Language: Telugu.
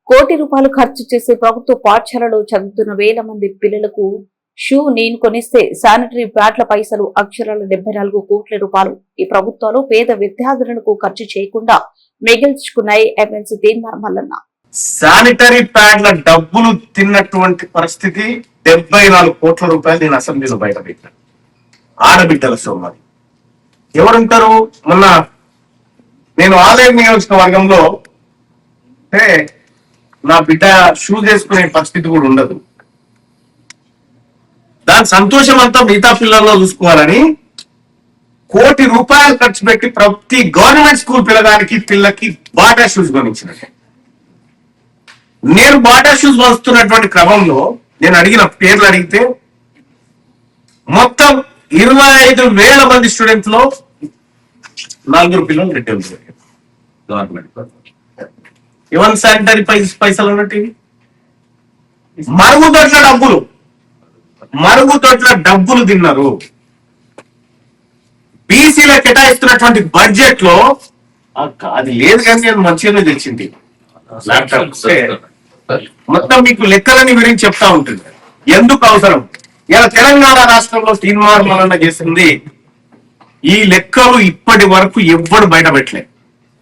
కోటి రూపాయలు ఖర్చు చేసి ప్రభుత్వ పాఠశాలలో చదువుతున్న వేల మంది పిల్లలకు షూ నేను కొనిస్తే శానిటరీ ప్యాడ్ల పైసలు అక్షరాల 74 కోట్ల రూపాయలు ఈ ప్రభుత్వాలు పేద విద్యార్థులకు ఖర్చు చేయకుండా మిగిల్చుకున్నాయి ఎమ్మెల్సీ తీన్మార్ మల్లన్న. శానిటరీ ప్యాడ్ల డబ్బులు తిన్నటువంటి పరిస్థితి 74 కోట్ల రూపాయలు నేను అసెంబ్లీలో బయట పెట్టాను. ఆడబిడ్డల సోమారి ఎవరుంటారు? మొన్న నేను ఆలయం నియోజకవర్గంలో నా బిడ్డ షూ చేసుకునే పరిస్థితి కూడా ఉండదు. దాని సంతోషం అంతా మిగతా పిల్లల్లో చూసుకోవాలని కోటి రూపాయలు ఖర్చు పెట్టి ప్రతి గవర్నమెంట్ స్కూల్ పిల్లకి బాటా షూస్ కొనిచ్చినట్టు. నేను బాటా షూస్ వస్తున్నటువంటి క్రమంలో నేను అడిగిన పేర్లు అడిగితే మొత్తం 25,000 మంది స్టూడెంట్స్ లో 4 పిల్లలు రిటర్న్ గవర్నమెంట్. ఎవరి శానిటరీ పైసలు ఉన్నట్టు మరుగుదొడ్ల డబ్బులు తిన్నారు. బీసీలో కేటాయిస్తున్నటువంటి బడ్జెట్ లో అది లేదు కానీ నేను మంచిగానే తెచ్చింది ల్యాప్టాప్. మొత్తం మీకు లెక్కలని గురించి చెప్తా ఉంటుంది ఎందుకు అవసరం. ఇలా తెలంగాణ రాష్ట్రంలో తీన్మార్ మల్లన్న చేసింది ఈ లెక్కలు ఇప్పటి వరకు ఎవ్వడు బయట పెట్టలేదు.